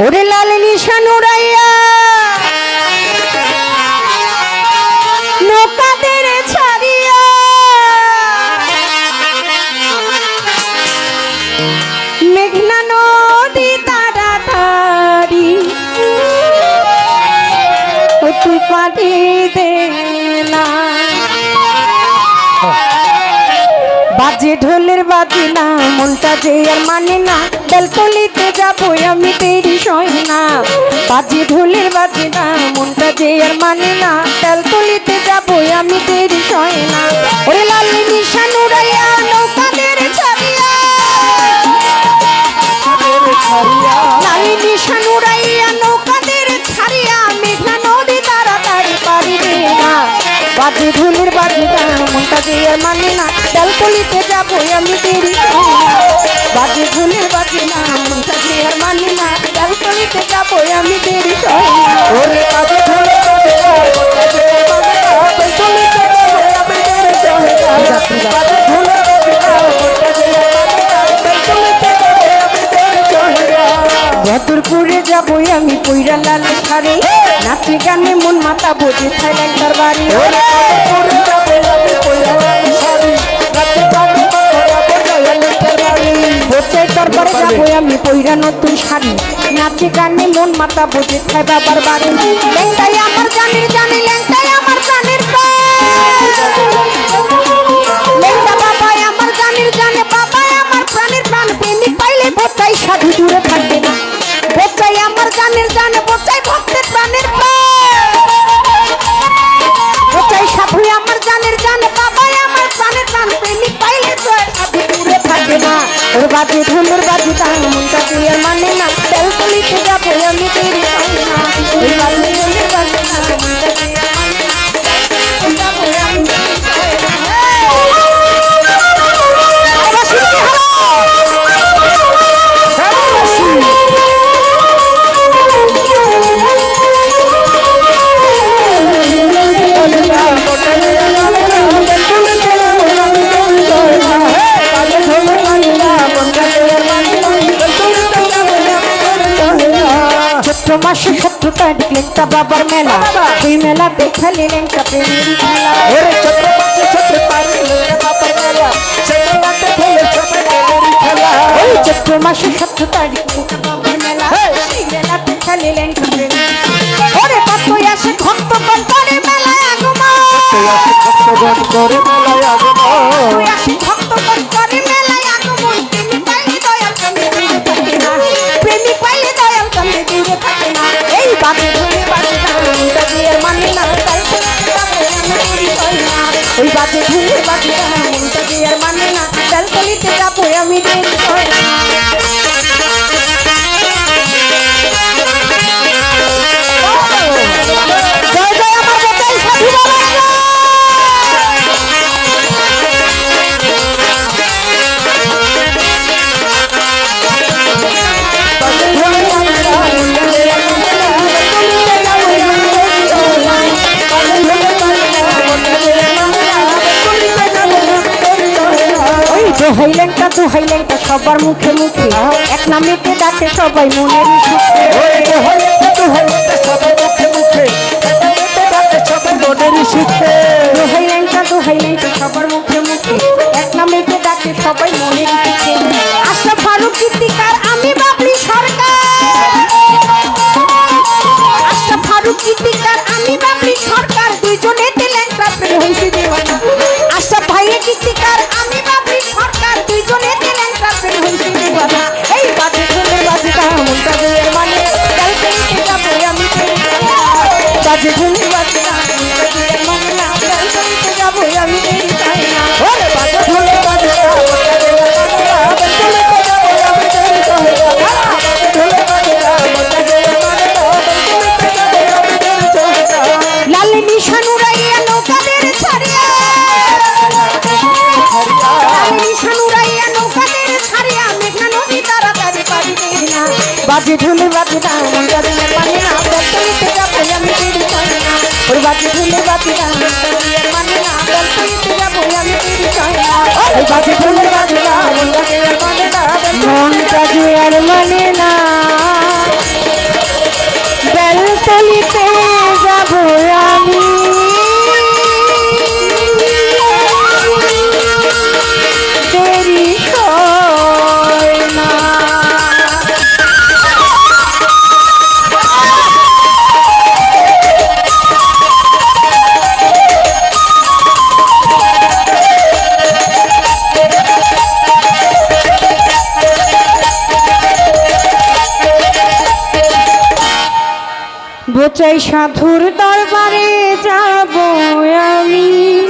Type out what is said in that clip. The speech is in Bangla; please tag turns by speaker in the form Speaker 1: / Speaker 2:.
Speaker 1: ওরে লাল নিশান উড়াইয়া নৌকাদের ছাড়িয়া মেঘনা নদী তাড়াতাড়ি তুই পাটি দে না বাজে ঢোলের বাজে না মনটা যে আর মানে না বেলতলিতে যাবো আমি দেরি সয় না বাজে ঢোলের বাজে না মনটা যে আর মানে না বেলতলিতে যাবো আমি দেরি সয় না ওরে লাল নিশান উড়াইয়া নৌকাদের ছাড়িয়া লাল নিশান উড়াইয়া নৌকাদের ছাড়িয়া মেঘনা নদী তাড়াতাড়ি পারি দে না বাজে ঢোলের বাজে না মনটা যে আর মানে না বেলতলিতে যাবো আমি দেরি সয় না বাজে ঢোলের বাজে না মনটা যে আর মানে না বেলতলিতে যাবো আমি দেরি সয় না
Speaker 2: ওরে বাজে ঢোলের বাজে না মনটা যে আর মানে না বেলতলিতে যাবো আমি দেরি সয় না বাজে ঢোলের বাজে না মনটা যে আর মানে না বেলতলিতে যাবো আমি দেরি সয় না
Speaker 1: বদরপুরে যাবো আমি পইরা লাল শাড়ি নাচে গানে মন মাথা বোঝে ছাইলেন তার বাড়ি
Speaker 2: ওরে বদরপুরে যাবো আমি পয়লা লাল শাড়ি নাচে গানে মন মাথা বোঝে ছাইলেন তার বাড়ি
Speaker 1: বোঝাই তারপরে যাবো আমি পইরা নতুন শাড়ি নাচে গানে মন মাথা বোঝে ছাই বাবার বাড়ি লেংটাই আমার জানের জানি লেংটাই আমার জানের লেংটা বাবাই আমার জানের জানে বাবাই আমার প্রাণের প্রাণ প্রেমিক পাইলে বোঝাই সাধু দূরে থাকবে না বোঝাই আমার জানের জানে বোঝাই ভক্তের প্রাণের বোঝাই সাধু আমার জানের জানে বাবাই আমার প্রাণের প্রাণ প্রেমিক পাইলে সাধু দূরে থাকবে না ওর বাজে ঢোলের বাজে তার মনটা দিয়ে মানে না বেলতলিতে যাবো আমি দেরি হয় না ওর বাজে ঢোলের বাজে তার মনটা দিয়ে মানে না বেলতলিতে যাবো আমি দেরি হয় না আবার শিখতে মাসে 17 তারিখ লেংটা বাবার মেলা সেই মেলা দেখালে লেংটা প্রেমের খেলা
Speaker 2: ওরে চৈত্র মাসে 17 তারিখ লেংটা বাবার মেলা সেই মেলাতে খেলে সবাই প্রেমের খেলা
Speaker 1: ওই চৈত্র মাসে 17 তারিখ লেংটা বাবার মেলা সেই মেলা দেখালে লেংটা প্রেমের ওরে কতই আসে ভক্তগণ করে মেলায় আগমন
Speaker 2: ভক্তগণ করে মেলায় আগমন
Speaker 1: কতই আসে ভক্তগণ করে মেলায় আগমন প্রেমিক পাইলে দয়াল কান্দে দূরে থাকে না প্রেমিক পাইলে দয়াল কান্দে দূরে থাকে না এই বাজে ধরে বাজে মনটা দিয়ে মানে না তাই ওই বাজে ধরে বাজে মনটা দিয়ে মানে না বেলতলিতে যাবো আমি দেরি হয় না জয় জয় আমার বোঝাই সাধু বাবা দোহাইলেনটা সবার মুখে মুখে এক নামেতে ডাকে সবাই মনের সুখে
Speaker 2: ওই দোহাইলেনটা সবার মুখে মুখে এক নামেতে ডাকে সবাই মনের সুখে
Speaker 1: দোহাইলেনটা সবার মুখে মুখে এক নামেতে ডাকে সবাই মনের সুখে আশরাফ ফারুক গীতিকার আমি বাবলি সরকার আশরাফ ফারুক গীতিকার আমি বাবলি সরকার দুইজনেতে লেংটা প্রেম হইছে দেওয়ানা আশরাফ ভাইয়ের গীতিকার আমি বাবলি সরকার দুইজনেতে লেংটা প্রেম হইছে দেওয়ানা এই বাজে ঢোলের বাজে মনটা দিয়ে মানে বেলতলিতে যাবো আমি বাজে ঢোলের বাজে মনটা দিয়ে মানে না বেলতলিতে যাবো আমি দেরি চাই না
Speaker 2: ওরে বাজে ঢোলের বাজে মনটা দিয়ে মানে না বেলতলিতে যাবো আমি দেরি চাই না বাজে ঢোলের বাজে মনটা দিয়ে মানে না বেলতলিতে যাবো আমি দেরি চাই না
Speaker 1: লাল নিশান উড়াইয়া নৌকাদের ছাড়িয়া লাল নিশান উড়াইয়া নৌকাদের ছাড়িয়া মেঘনা নদী তাড়াতাড়ি পারি দে না বাজে ঢোলের বাজে মনটা দিয়ে মানে না বেলতলিতে যাবো আমি দেরি চাই না ওর বাজে ঢোলের বাজে মনটা দিয়ে মানে না বেলতলিতে যাবো আমি দেরি চাই না ওই বাজে ঢোলের বাজে মনটা দিয়ে মানে না মনটা দিয়ে মানে না চাই সাধুর দরবারে যাব আমি।